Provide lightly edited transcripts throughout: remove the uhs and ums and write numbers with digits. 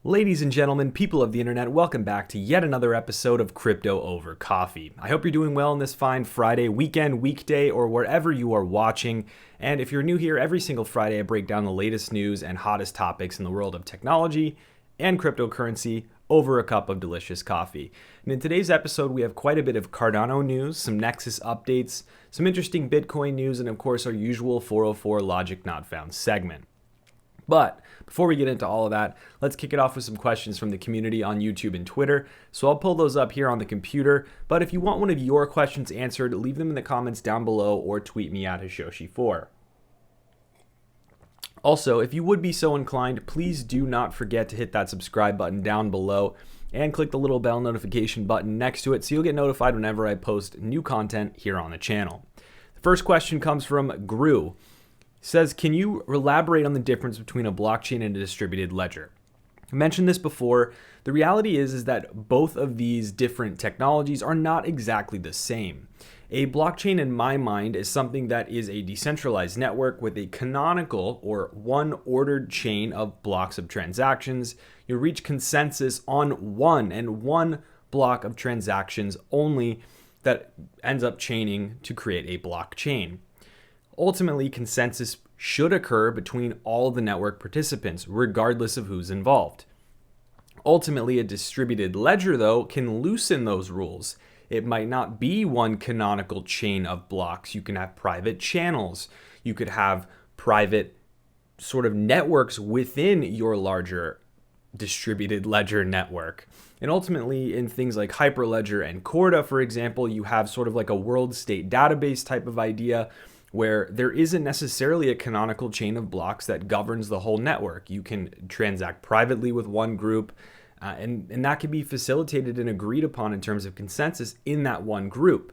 Ladies and gentlemen, people of the internet, welcome back to yet another episode of Crypto Over Coffee. I hope you're doing well on this fine Friday, weekend, weekday, or wherever you are watching. And if you're new here, every single Friday I break down the latest news and hottest topics in the world of technology and cryptocurrency over a cup of delicious coffee. And in today's episode, we have quite a bit of Cardano news, some Nexus updates, some interesting Bitcoin news, and of course our usual 404 Logic Not Found segment. But before we get into all of that, let's kick it off with some questions from the community on YouTube and Twitter. So I'll pull those up here on the computer, but if you want one of your questions answered, leave them in the comments down below or tweet me at Hashoshi4. Also, if you would be so inclined, please do not forget to hit that subscribe button down below and click the little bell notification button next to it so you'll get notified whenever I post new content here on the channel. The first question comes from Gru. Says, can you elaborate on the difference between a blockchain and a distributed ledger? I mentioned this before. The reality is that both of these different technologies are not exactly the same. A blockchain, in my mind, is something that is a decentralized network with a canonical or one ordered chain of blocks of transactions. You reach consensus on one block of transactions only that ends up chaining to create a blockchain. Ultimately, consensus should occur between all the network participants, regardless of who's involved. Ultimately, a distributed ledger, though, can loosen those rules. It might not be one canonical chain of blocks. You can have private channels. You could have private sort of networks within your larger distributed ledger network. And ultimately, in things like Hyperledger and Corda, for example, you have sort of like a world state database type of idea where there isn't necessarily a canonical chain of blocks that governs the whole network. You can transact privately with one group, and that can be facilitated and agreed upon in terms of consensus in that one group.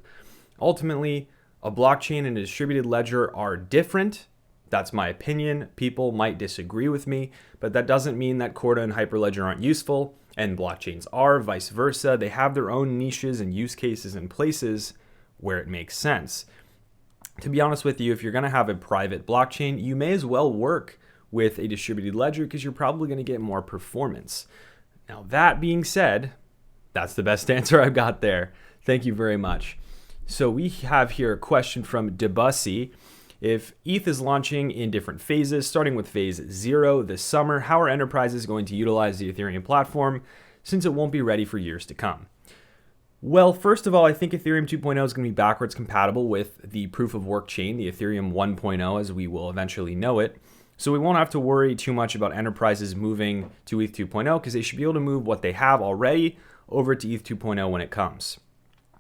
Ultimately, a blockchain and a distributed ledger are different. That's my opinion. People might disagree with me, but that doesn't mean that Corda and Hyperledger aren't useful, and blockchains are, vice versa. They have their own niches and use cases and places where it makes sense. To be honest with you, if you're going to have a private blockchain, you may as well work with a distributed ledger because you're probably going to get more performance. Now, that being said, that's the best answer I've got there. Thank you very much. So we have here a question from Debussy. If ETH is launching in different phases, starting with phase 0 this summer, how are enterprises going to utilize the Ethereum platform since it won't be ready for years to come? Well, first of all, I think Ethereum 2.0 is going to be backwards compatible with the proof of work chain, the Ethereum 1.0, as we will eventually know it. So we won't have to worry too much about enterprises moving to ETH 2.0 because they should be able to move what they have already over to ETH 2.0 when it comes.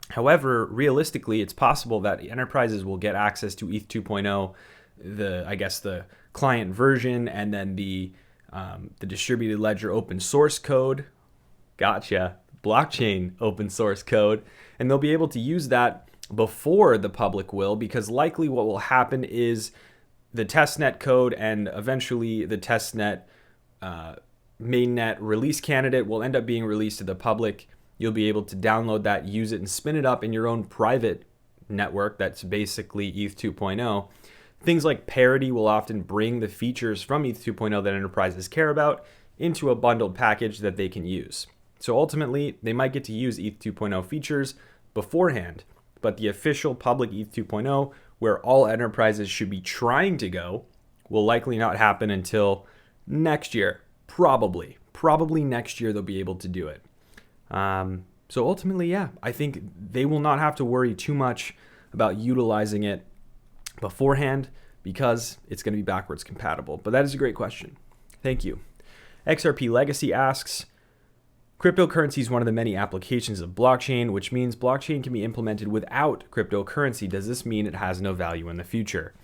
However, realistically, it's possible that enterprises will get access to ETH 2.0, the client version, and then the distributed ledger open source code. Gotcha. Blockchain open source code, and they'll be able to use that before the public will, because likely what will happen is the testnet code and eventually the testnet mainnet release candidate will end up being released to the public. You'll be able to download that, use it, and spin it up in your own private network that's basically ETH 2.0. Things like parity will often bring the features from ETH 2.0 that enterprises care about into a bundled package that they can use. So ultimately, they might get to use ETH 2.0 features beforehand, but the official public ETH 2.0, where all enterprises should be trying to go, will likely not happen until next year. Probably next year they'll be able to do it. So ultimately, yeah, I think they will not have to worry too much about utilizing it beforehand because it's going to be backwards compatible. But that is a great question. Thank you. XRP Legacy asks, cryptocurrency is one of the many applications of blockchain, which means blockchain can be implemented without cryptocurrency. Does this mean it has no value in the future?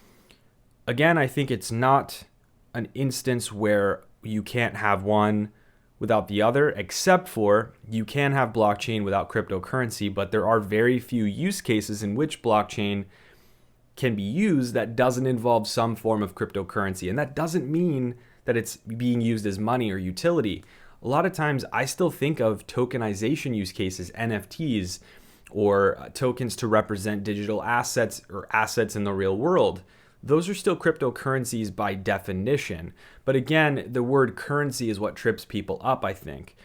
Again, I think it's not an instance where you can't have one without the other, except for you can have blockchain without cryptocurrency, but there are very few use cases in which blockchain can be used that doesn't involve some form of cryptocurrency. And that doesn't mean that it's being used as money or utility. A lot of times I still think of tokenization use cases, NFTs, or tokens to represent digital assets or assets in the real world. those are still cryptocurrencies by definition. But again, the word currency is what trips people up, I think.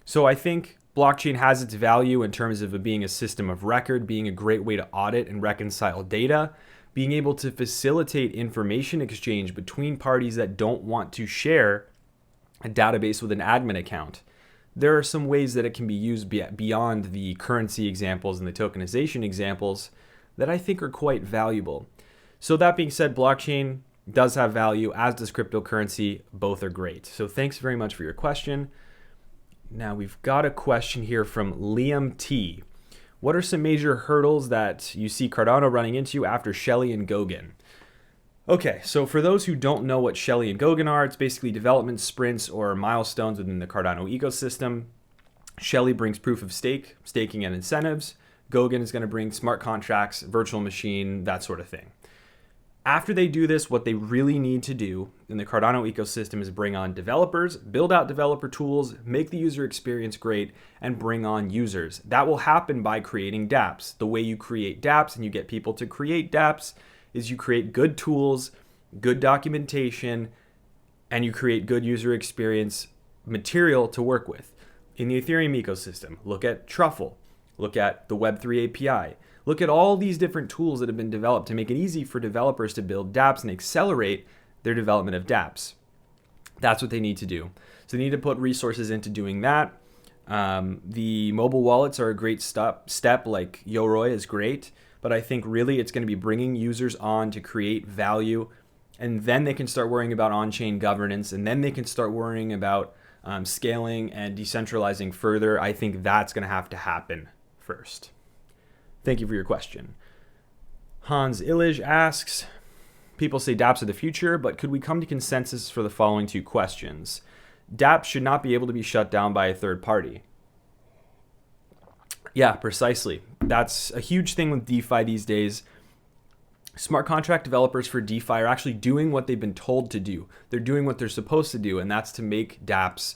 So I think blockchain has its value in terms of it being a system of record, being a great way to audit and reconcile data, being able to facilitate information exchange between parties that don't want to share a database with an admin account. There are some ways that it can be used beyond the currency examples and the tokenization examples that I think are quite valuable. So that being said, blockchain does have value, as does cryptocurrency. Both are great. So thanks very much for your question. Now we've got a question here from Liam T. What are some major hurdles that you see Cardano running into after Shelley and Goguen? Okay, so for those who don't know what Shelley and Goguen are, it's basically development sprints or milestones within the Cardano ecosystem. Shelley brings proof of stake, staking and incentives. Goguen is going to bring smart contracts, virtual machine, that sort of thing. After they do this, what they really need to do in the Cardano ecosystem is bring on developers, build out developer tools, make the user experience great, and bring on users. That will happen by creating dApps. The way you create dApps and you get people to create dApps is you create good tools, good documentation, and you create good user experience material to work with. In the Ethereum ecosystem, look at Truffle, look at the Web3 API. Look at all these different tools that have been developed to make it easy for developers to build dApps and accelerate their development of dApps. That's what they need to do. So they need to put resources into doing that. The mobile wallets are a great step, like Yoroi is great, but I think really it's going to be bringing users on to create value, and then they can start worrying about on-chain governance, and then they can start worrying about scaling and decentralizing further. I think that's going to have to happen first. Thank you for your question. Hans Illich asks, people say dApps are the future, but could we come to consensus for the following two questions? dApps should not be able to be shut down by a third party. Yeah, precisely. That's a huge thing with DeFi these days. Smart contract developers for DeFi are actually doing what they've been told to do. They're doing what they're supposed to do, and that's to make dApps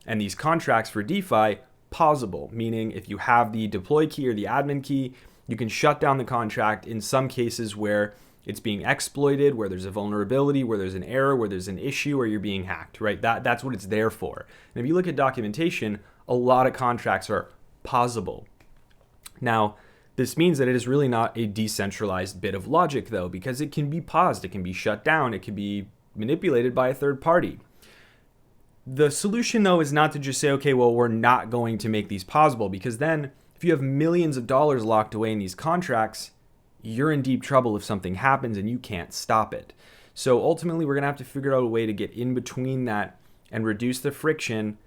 and these contracts for DeFi pausable, meaning if you have the deploy key or the admin key, you can shut down the contract in some cases where it's being exploited, where there's a vulnerability, where there's an error, where there's an issue, or you're being hacked, right? That's what it's there for. And if you look at documentation, a lot of contracts are pausable. Now, this means that it is really not a decentralized bit of logic, though, because it can be paused, it can be shut down, it can be manipulated by a third party. The solution, though, is not to just say, okay, well, we're not going to make these pausable, because then if you have millions of dollars locked away in these contracts, you're in deep trouble if something happens and you can't stop it. So ultimately, we're going to have to figure out a way to get in between that and reduce the friction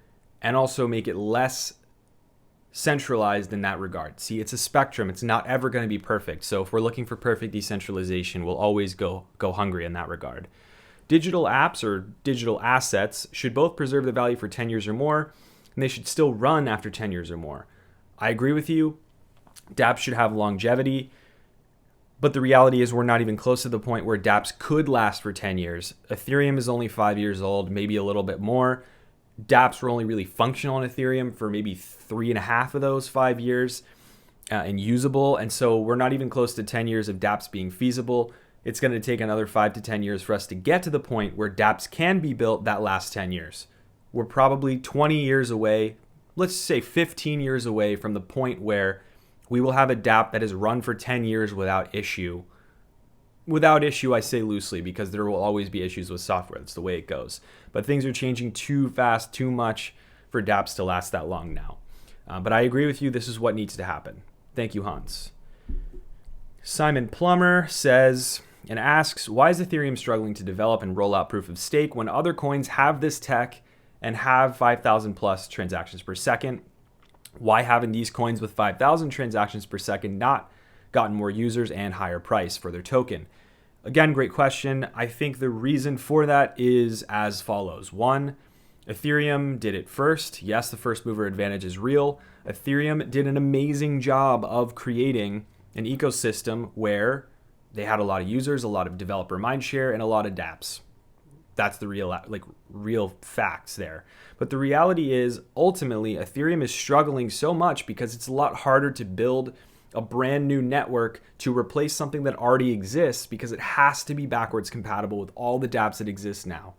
and also make it less centralized in that regard. See, it's a spectrum. It's not ever going to be perfect. So if we're looking for perfect decentralization, we'll always go hungry in that regard. Digital apps or digital assets should both preserve the value for 10 years or more, and they should still run after 10 years or more. I agree with you. dApps should have longevity, but the reality is we're not even close to the point where dApps could last for 10 years. Ethereum is only 5 years old, maybe a little bit more. dApps were only really functional on Ethereum for maybe 3.5 of those 5 years and usable. And so we're not even close to 10 years of dApps being feasible. It's going to take another 5 to 10 years for us to get to the point where dApps can be built that last 10 years. We're probably 20 years away, let's say 15 years away from the point where we will have a dApp that is run for 10 years without issue. Without issue, I say loosely, because there will always be issues with software. That's the way it goes. But things are changing too fast, too much for dApps to last that long now. But I agree with you. This is what needs to happen. Thank you, Hans. Simon Plummer says and asks, why is Ethereum struggling to develop and roll out proof of stake when other coins have this tech and have 5,000 plus transactions per second? Why haven't these coins with 5,000 transactions per second not gotten more users and higher price for their token? Again, great question. I think the reason for that is as follows. One, Ethereum did it first. Yes, the first mover advantage is real. Ethereum did an amazing job of creating an ecosystem where they had a lot of users, a lot of developer mindshare, and a lot of dApps. That's the real facts there. But the reality is, ultimately, Ethereum is struggling so much because it's a lot harder to build a brand new network to replace something that already exists because it has to be backwards compatible with all the dApps that exist now.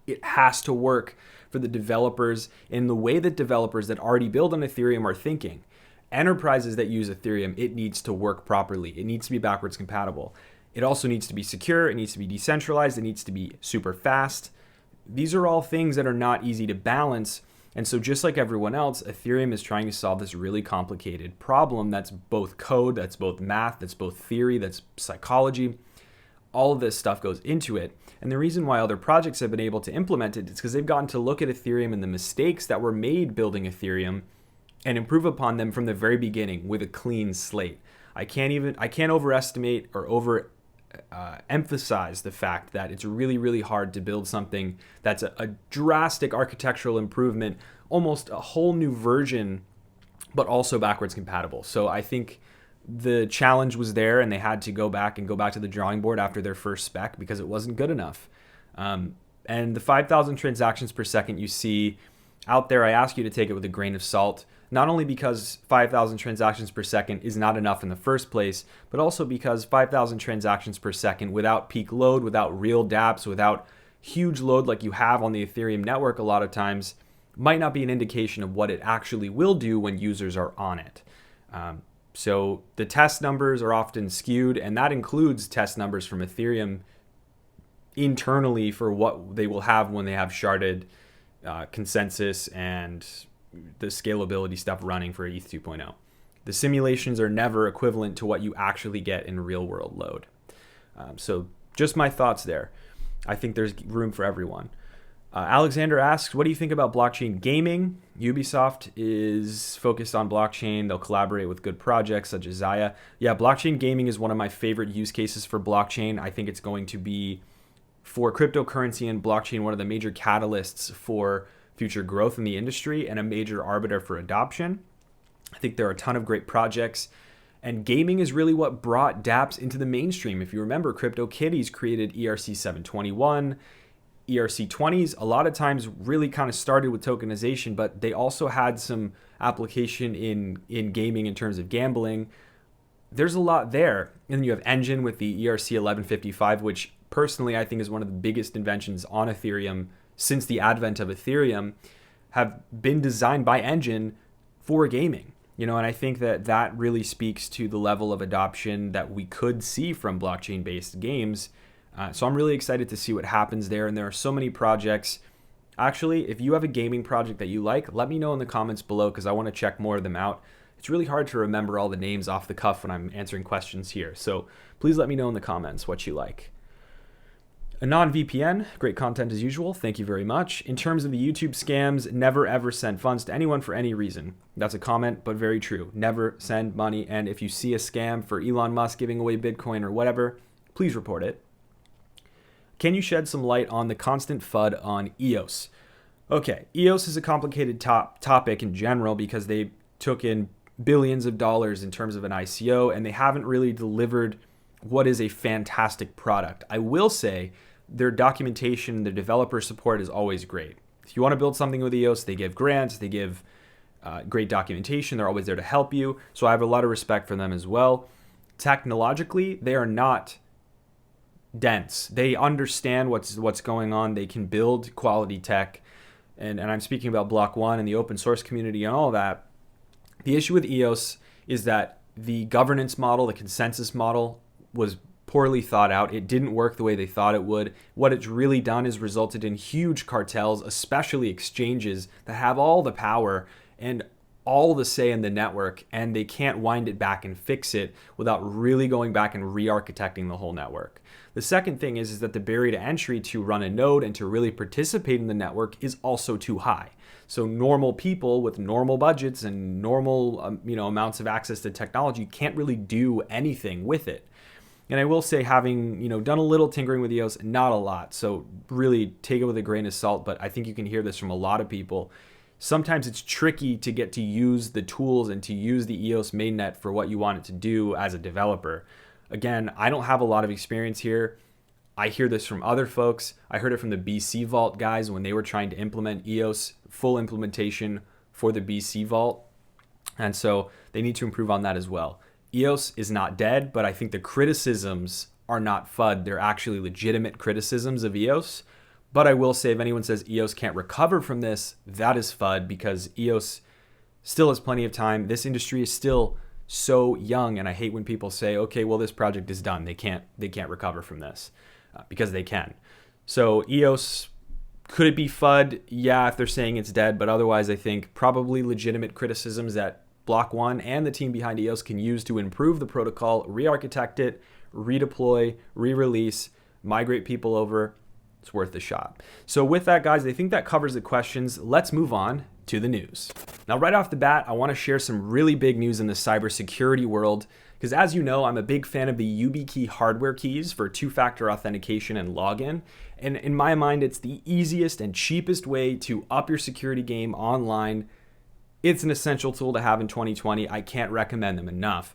It has to work for the developers in the way that developers that already build on Ethereum are thinking. Enterprises that use Ethereum, it needs to work properly. It needs to be backwards compatible. It also needs to be secure. It needs to be decentralized. It needs to be super fast. These are all things that are not easy to balance. And so just like everyone else, Ethereum is trying to solve this really complicated problem that's both code, that's both math, that's both theory, that's psychology. All of this stuff goes into it. And the reason why other projects have been able to implement it is because they've gotten to look at Ethereum and the mistakes that were made building Ethereum and improve upon them from the very beginning with a clean slate. I can't overestimate or emphasize the fact that it's really, really hard to build something that's a drastic architectural improvement, almost a whole new version, but also backwards compatible. So I think the challenge was there, and they had to go back to the drawing board after their first spec because it wasn't good enough. And the 5,000 transactions per second you see out there, I ask you to take it with a grain of salt. Not only because 5,000 transactions per second is not enough in the first place, but also because 5,000 transactions per second without peak load, without real dApps, without huge load like you have on the Ethereum network a lot of times, might not be an indication of what it actually will do when users are on it. So the test numbers are often skewed, and that includes test numbers from Ethereum internally for what they will have when they have sharded consensus and the scalability stuff running for ETH 2.0. The simulations are never equivalent to what you actually get in real world load. So just my thoughts there. I think there's room for everyone. Alexander asks, what do you think about blockchain gaming? Ubisoft is focused on blockchain. They'll collaborate with good projects such as Zaya. Yeah, blockchain gaming is one of my favorite use cases for blockchain. I think it's going to be, for cryptocurrency and blockchain, one of the major catalysts for future growth in the industry and a major arbiter for adoption. I think there are a ton of great projects, and gaming is really what brought dApps into the mainstream. If you remember, CryptoKitties created ERC 721, ERC 20s, a lot of times really kind of started with tokenization, but they also had some application in gaming in terms of gambling. There's a lot there. And then you have Engine with the ERC 1155, which personally I think is one of the biggest inventions on Ethereum since the advent of Ethereum, have been designed by Engine for gaming. And I think that really speaks to the level of adoption that we could see from blockchain-based games. So I'm really excited to see what happens there. And there are so many projects. Actually, if you have a gaming project that you like, let me know in the comments below because I want to check more of them out. It's really hard to remember all the names off the cuff when I'm answering questions here. So please let me know in the comments what you like. A non-VPN, great content as usual. Thank you very much. In terms of the YouTube scams, never ever send funds to anyone for any reason. That's a comment, but very true. Never send money. And if you see a scam for Elon Musk giving away Bitcoin or whatever, please report it. Can you shed some light on the constant FUD on EOS? Okay, EOS is a complicated topic in general because they took in billions of dollars in terms of an ICO, and they haven't really delivered what is a fantastic product. I will say their documentation, their developer support is always great. If you want to build something with EOS, they give grants, they give great documentation. They're always there to help you. So I have a lot of respect for them as well. Technologically, they are not dense. They understand what's going on. They can build quality tech. And I'm speaking about Block One and the open source community and all that. The issue with EOS is that the governance model, the consensus model, was poorly thought out. It didn't work the way they thought it would. What it's really done is resulted in huge cartels, especially exchanges that have all the power and all the say in the network, and they can't wind it back and fix it without really going back and re-architecting the whole network. The second thing is that the barrier to entry to run a node and to really participate in the network is also too high. So normal people with normal budgets and normal amounts of access to technology can't really do anything with it. And I will say, having done a little tinkering with EOS, not a lot, so really take it with a grain of salt, but I think you can hear this from a lot of people. Sometimes it's tricky to get to use the tools and to use the EOS mainnet for what you want it to do as a developer. Again, I don't have a lot of experience here. I hear this from other folks. I heard it from the BC Vault guys when they were trying to implement EOS, full implementation for the BC Vault. And so they need to improve on that as well. EOS is not dead, but I think the criticisms are not FUD. They're actually legitimate criticisms of EOS. But I will say, if anyone says EOS can't recover from this, that is FUD, because EOS still has plenty of time. This industry is still so young, and I hate when people say, okay, well, this project is done. They can't recover from this, because they can. So EOS, could it be FUD? Yeah, if they're saying it's dead, but otherwise I think probably legitimate criticisms that Block One and the team behind EOS can use to improve the protocol, re-architect it, redeploy, re-release, migrate people over. It's worth a shot. So with that, guys, I think that covers the questions. Let's move on to the news. Now, right off the bat, I want to share some really big news in the cybersecurity world, because as you know, I'm a big fan of the YubiKey hardware keys for two-factor authentication and login. And in my mind, it's the easiest and cheapest way to up your security game online. It's an essential tool to have in 2020. I can't recommend them enough.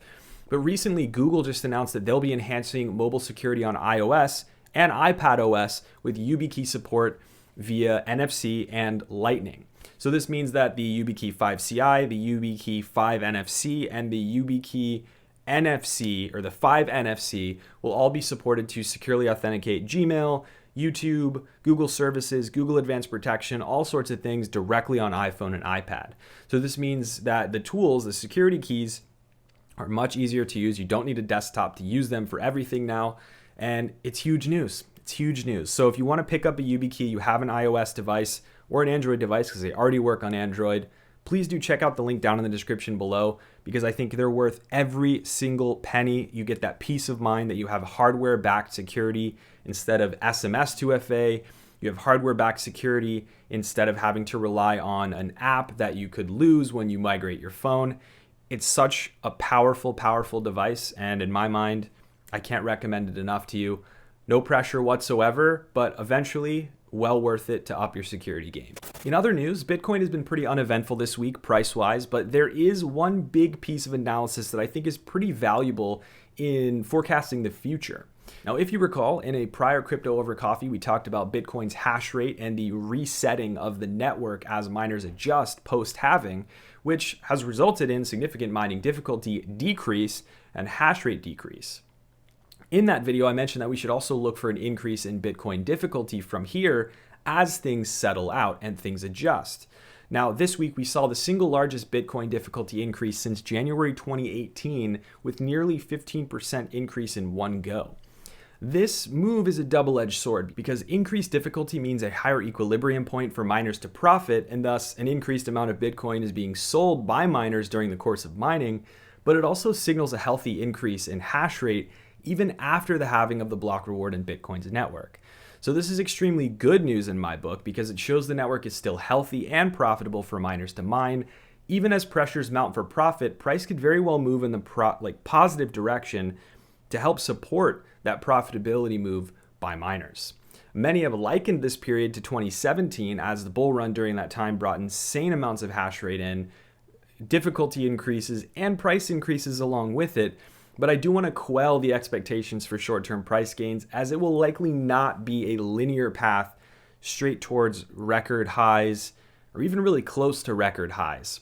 But recently, Google just announced that they'll be enhancing mobile security on iOS and iPadOS with YubiKey support via NFC and Lightning. So this means that the YubiKey 5 CI, the YubiKey 5 NFC, and the YubiKey NFC, or the 5 NFC, will all be supported to securely authenticate Gmail, YouTube, Google services, Google Advanced Protection, all sorts of things directly on iPhone and iPad. So this means that the tools, the security keys, are much easier to use. You don't need a desktop to use them for everything now. And it's huge news. It's huge news. So if you want to pick up a YubiKey, you have an iOS device or an Android device, because they already work on Android, please do check out the link down in the description below, because I think they're worth every single penny. You get that peace of mind that you have hardware-backed security instead of SMS 2FA. You have hardware-backed security instead of having to rely on an app that you could lose when you migrate your phone. It's such a powerful, powerful device, and in my mind, I can't recommend it enough to you. No pressure whatsoever, but eventually, well worth it to up your security game. In other news, Bitcoin has been pretty uneventful this week price-wise, but there is one big piece of analysis that I think is pretty valuable in forecasting the future. Now, if you recall, in a prior Crypto Over Coffee, we talked about Bitcoin's hash rate and the resetting of the network as miners adjust post-halving, which has resulted in significant mining difficulty decrease and hash rate decrease. In that video, I mentioned that we should also look for an increase in Bitcoin difficulty from here as things settle out and things adjust. Now, this week we saw the single largest Bitcoin difficulty increase since January 2018, with nearly 15% increase in one go. This move is a double-edged sword, because increased difficulty means a higher equilibrium point for miners to profit, and thus an increased amount of Bitcoin is being sold by miners during the course of mining, but it also signals a healthy increase in hash rate even after the halving of the block reward in Bitcoin's network. So this is extremely good news in my book, because it shows the network is still healthy and profitable for miners to mine. Even as pressures mount for profit, price could very well move in the positive direction to help support that profitability move by miners. Many have likened this period to 2017, as the bull run during that time brought insane amounts of hash rate in, difficulty increases, and price increases along with it. But I do want to quell the expectations for short-term price gains, as it will likely not be a linear path straight towards record highs, or even really close to record highs.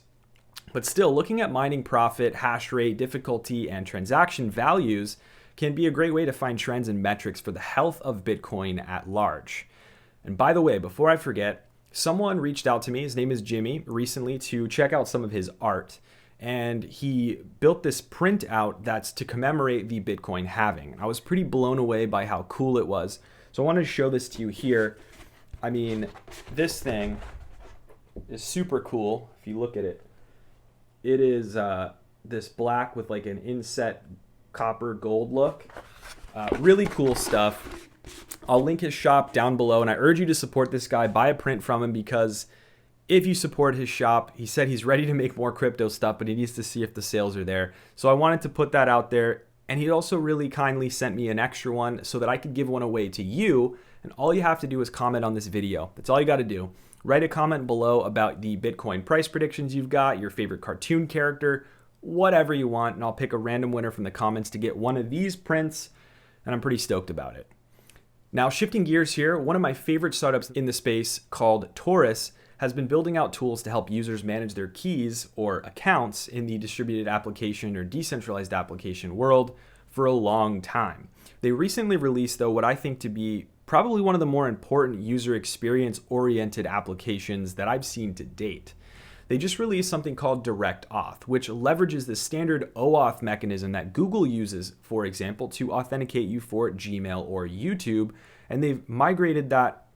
But still, looking at mining profit, hash rate, difficulty, and transaction values can be a great way to find trends and metrics for the health of Bitcoin at large. And by the way, before I forget, someone reached out to me, his name is Jimmy, recently to check out some of his art. And he built this printout that's to commemorate the Bitcoin halving. I was pretty blown away by how cool it was. So I wanted to show this to you here. I mean, this thing is super cool. If you look at it, it is this black with like an inset copper gold look. Really cool stuff. I'll link his shop down below, and I urge you to support this guy. Buy a print from him, because if you support his shop, he said he's ready to make more crypto stuff, but he needs to see if the sales are there. So I wanted to put that out there. And he also really kindly sent me an extra one so that I could give one away to you. And all you have to do is comment on this video. That's all you got to do. Write a comment below about the Bitcoin price predictions you've got, your favorite cartoon character, whatever you want. And I'll pick a random winner from the comments to get one of these prints. And I'm pretty stoked about it. Now, shifting gears here, one of my favorite startups in the space, called Taurus, has been building out tools to help users manage their keys or accounts in the distributed application or decentralized application world for a long time. They recently released, though, what I think to be probably one of the more important user experience-oriented applications that I've seen to date. They just released something called Direct Auth, which leverages the standard OAuth mechanism that Google uses, for example, to authenticate you for Gmail or YouTube, and they've migrated that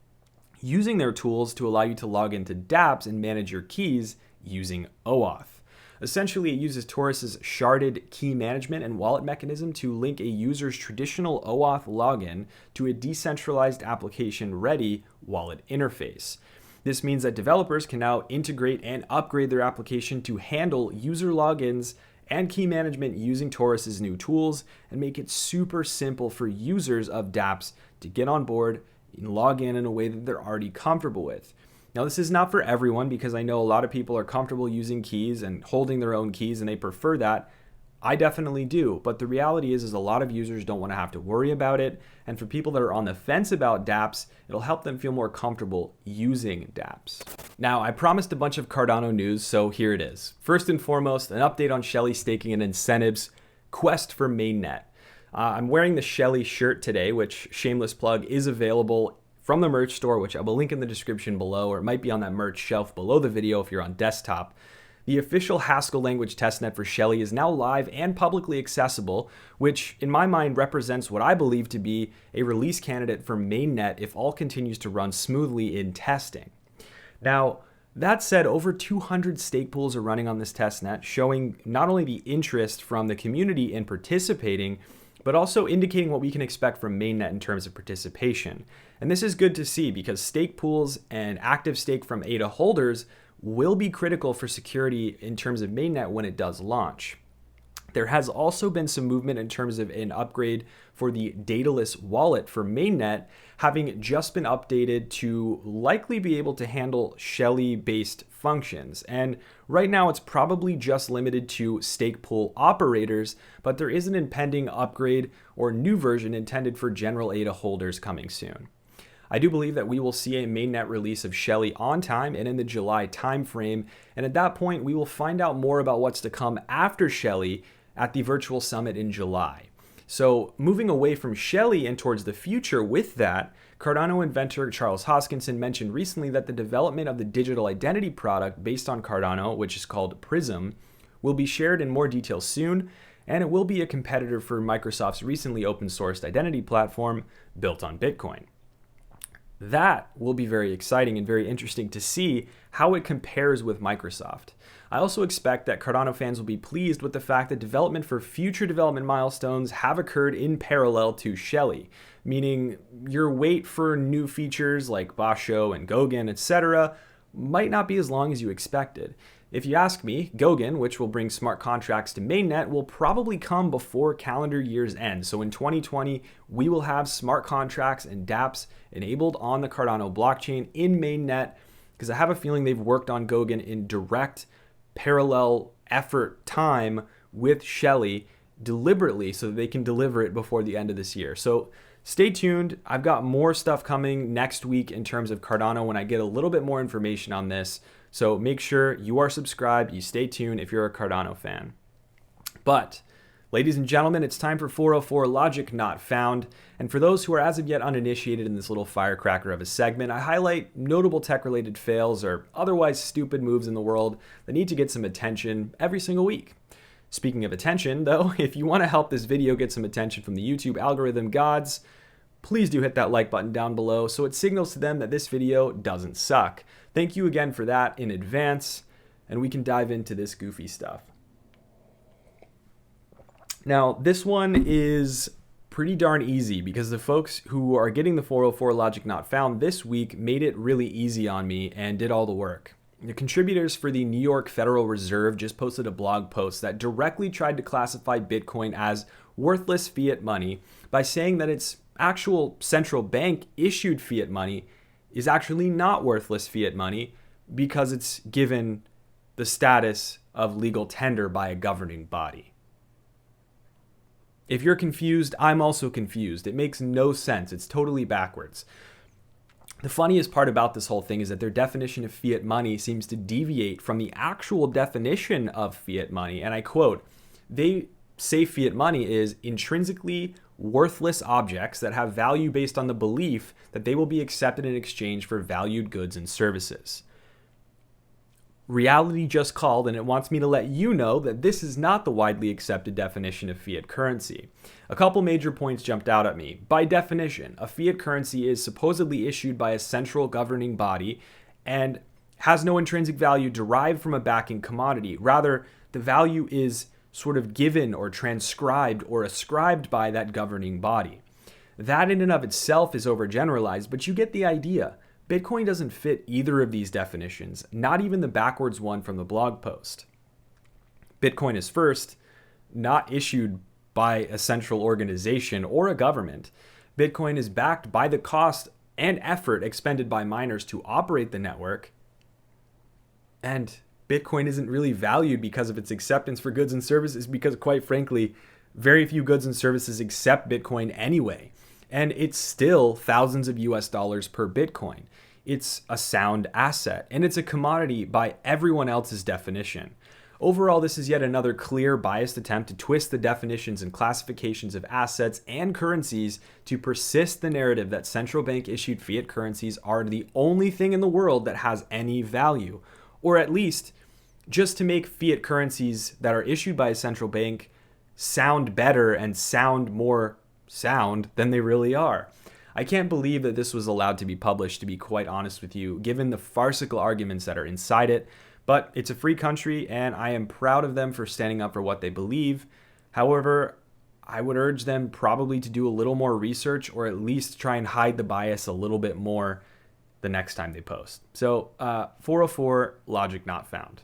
using their tools to allow you to log into dApps and manage your keys using OAuth. Essentially, it uses Taurus's sharded key management and wallet mechanism to link a user's traditional OAuth login to a decentralized application-ready wallet interface. This means that developers can now integrate and upgrade their application to handle user logins and key management using Taurus's new tools and make it super simple for users of dApps to get on board and log in a way that they're already comfortable with. Now, this is not for everyone because I know a lot of people are comfortable using keys and holding their own keys and they prefer that. I definitely do, but the reality is a lot of users don't want to have to worry about it. And for people that are on the fence about dApps, it'll help them feel more comfortable using dApps. Now, I promised a bunch of Cardano news, so here it is. First and foremost, an update on Shelly staking and incentives, quest for mainnet. I'm wearing the Shelly shirt today, which, shameless plug, is available from the merch store, which I will link in the description below, or it might be on that merch shelf below the video if you're on desktop. The official Haskell language testnet for Shelly is now live and publicly accessible, which in my mind represents what I believe to be a release candidate for mainnet if all continues to run smoothly in testing. Now, that said, over 200 stake pools are running on this testnet, showing not only the interest from the community in participating, but also indicating what we can expect from mainnet in terms of participation. And this is good to see because stake pools and active stake from ADA holders will be critical for security in terms of mainnet when it does launch. There has also been some movement in terms of an upgrade for the dataless wallet for mainnet, having just been updated to likely be able to handle Shelly-based functions. And right now it's probably just limited to stake pool operators, but there is an impending upgrade or new version intended for general ADA holders coming soon. I do believe that we will see a mainnet release of Shelly on time and in the July timeframe, and at that point we will find out more about what's to come after Shelly at the virtual summit in July. So moving away from Shelly and towards the future with that, Cardano inventor Charles Hoskinson mentioned recently that the development of the digital identity product based on Cardano, which is called Prism, will be shared in more detail soon, and it will be a competitor for Microsoft's recently open-sourced identity platform built on Bitcoin. That will be very exciting and very interesting to see how it compares with Microsoft. I also expect that Cardano fans will be pleased with the fact that development for future development milestones have occurred in parallel to Shelly, meaning your wait for new features like Basho and Goguen, etc., might not be as long as you expected. If you ask me, Goguen, which will bring smart contracts to mainnet, will probably come before calendar year's end. So in 2020, we will have smart contracts and dApps enabled on the Cardano blockchain in mainnet, because I have a feeling they've worked on Goguen in direct parallel effort time with Shelly deliberately so that they can deliver it before the end of this year. So stay tuned. I've got more stuff coming next week in terms of Cardano when I get a little bit more information on this. So make sure you are subscribed, you stay tuned if you're a Cardano fan. But, ladies and gentlemen, it's time for 404 Logic Not Found. And for those who are as of yet uninitiated in this little firecracker of a segment, I highlight notable tech-related fails or otherwise stupid moves in the world that need to get some attention every single week. Speaking of attention, though, if you want to help this video get some attention from the YouTube algorithm gods, please do hit that like button down below so it signals to them that this video doesn't suck. Thank you again for that in advance, and we can dive into this goofy stuff. Now, this one is pretty darn easy because the folks who are getting the 404 Logic Not Found this week made it really easy on me and did all the work. The contributors for the New York Federal Reserve just posted a blog post that directly tried to classify Bitcoin as worthless fiat money by saying that its actual central bank issued fiat money is actually not worthless fiat money because it's given the status of legal tender by a governing body. If you're confused, I'm also confused. It makes no sense. It's totally backwards. The funniest part about this whole thing is that their definition of fiat money seems to deviate from the actual definition of fiat money. And I quote, they say fiat money is intrinsically worthless objects that have value based on the belief that they will be accepted in exchange for valued goods and services. Reality just called, and it wants me to let you know that this is not the widely accepted definition of fiat currency. A couple major points jumped out at me. By definition, a fiat currency is supposedly issued by a central governing body and has no intrinsic value derived from a backing commodity. Rather, the value is sort of given or transcribed or ascribed by that governing body. That in and of itself is overgeneralized, but you get the idea. Bitcoin doesn't fit either of these definitions, not even the backwards one from the blog post. Bitcoin is first, not issued by a central organization or a government. Bitcoin is backed by the cost and effort expended by miners to operate the network. And Bitcoin isn't really valued because of its acceptance for goods and services because, quite frankly, very few goods and services accept Bitcoin anyway. And it's still thousands of US dollars per Bitcoin. It's a sound asset, and it's a commodity by everyone else's definition. Overall, this is yet another clear, biased attempt to twist the definitions and classifications of assets and currencies to persist the narrative that central bank issued fiat currencies are the only thing in the world that has any value, or at least just to make fiat currencies that are issued by a central bank sound better and sound more sound than they really are. I can't believe that this was allowed to be published, to be quite honest with you, given the farcical arguments that are inside it. But it's a free country, and I am proud of them for standing up for what they believe. However, I would urge them probably to do a little more research, or at least try and hide the bias a little bit more the next time they post. So 404, logic not found.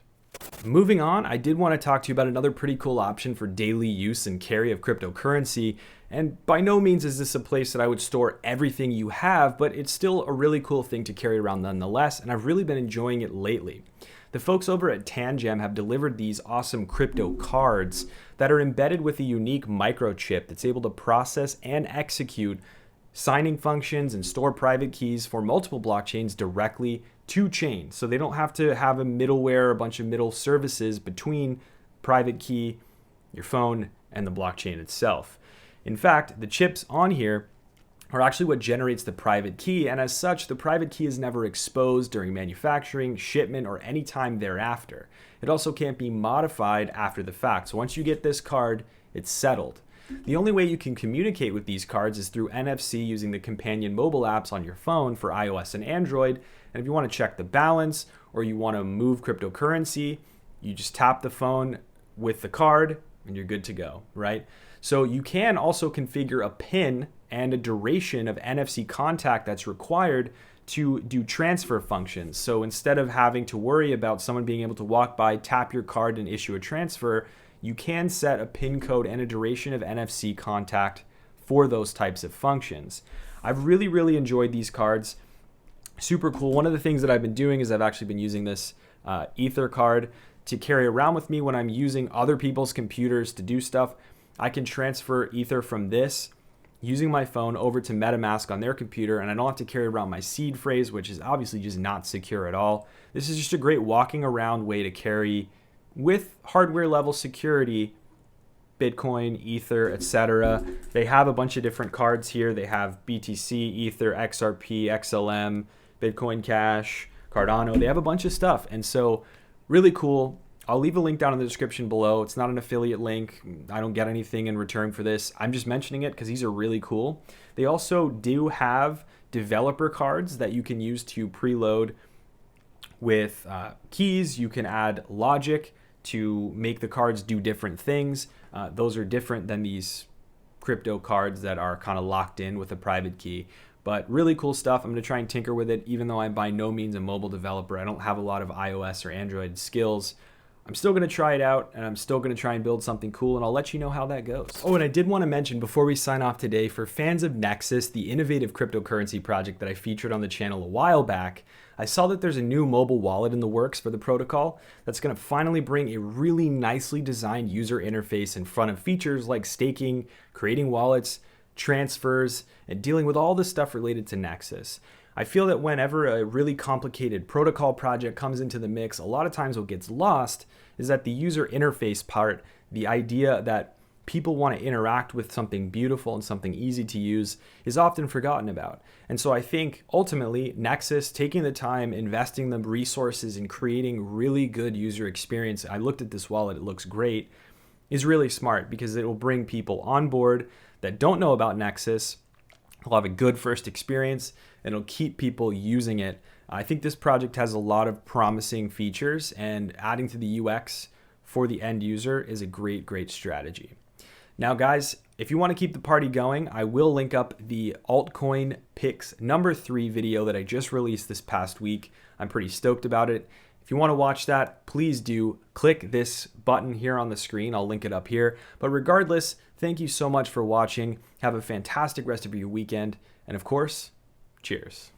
Moving on, I did want to talk to you about another pretty cool option for daily use and carry of cryptocurrency. And by no means is this a place that I would store everything you have, but it's still a really cool thing to carry around nonetheless, and I've really been enjoying it lately. The folks over at Tangem have delivered these awesome crypto cards that are embedded with a unique microchip that's able to process and execute signing functions and store private keys for multiple blockchains directly to chain. So they don't have to have a middleware, a bunch of middle services between private key, your phone, and the blockchain itself. In fact, the chips on here are actually what generates the private key, and as such, the private key is never exposed during manufacturing, shipment, or any time thereafter. It also can't be modified after the fact. So once you get this card, it's settled. The only way you can communicate with these cards is through NFC using the companion mobile apps on your phone for iOS and Android. And if you want to check the balance or you want to move cryptocurrency, you just tap the phone with the card and you're good to go, right? So you can also configure a PIN and a duration of NFC contact that's required to do transfer functions. So instead of having to worry about someone being able to walk by, tap your card, and issue a transfer, you can set a PIN code and a duration of NFC contact for those types of functions. I've really enjoyed these cards. Super cool. One of the things that I've been doing is I've actually been using this Ether card to carry around with me when I'm using other people's computers to do stuff. I can transfer Ether from this using my phone over to MetaMask on their computer, and I don't have to carry around my seed phrase, which is obviously just not secure at all. This is just a great walking around way to carry with hardware level security Bitcoin, Ether, etc. They have a bunch of different cards here. They have BTC, Ether, XRP, XLM, Bitcoin Cash, Cardano. They have a bunch of stuff, and so really cool. I'll leave a link down in the description below. It's not an affiliate link. I don't get anything in return for this. I'm just mentioning it because these are really cool. They also do have developer cards that you can use to preload with keys. You can add logic to make the cards do different things. Those are different than these crypto cards that are kind of locked in with a private key. But really cool stuff. I'm going to try and tinker with it, even though I'm by no means a mobile developer. I don't have a lot of iOS or Android skills. I'm still going to try it out, and I'm still going to try and build something cool, and I'll let you know how that goes. Oh, and I did want to mention before we sign off today, for fans of Nexus, the innovative cryptocurrency project that I featured on the channel a while back, I saw that there's a new mobile wallet in the works for the protocol that's going to finally bring a really nicely designed user interface in front of features like staking, creating wallets, transfers, and dealing with all the stuff related to Nexus. I feel that whenever a really complicated protocol project comes into the mix, a lot of times what gets lost is that the user interface part, the idea that people want to interact with something beautiful and something easy to use, is often forgotten about. And so I think ultimately Nexus, taking the time, investing the resources in creating really good user experience, I looked at this wallet, it looks great, is really smart because it will bring people on board that don't know about Nexus. They'll have a good first experience and it'll keep people using it. I think this project has a lot of promising features, and adding to the UX for the end user is a great strategy. Now guys, if you want to keep the party going, I will link up the altcoin picks #3 video that I just released this past week. I'm pretty stoked about it. If you want to watch that, please do click this button here on the screen. I'll link it up here. But regardless, thank you so much for watching. Have a fantastic rest of your weekend. And of course, cheers.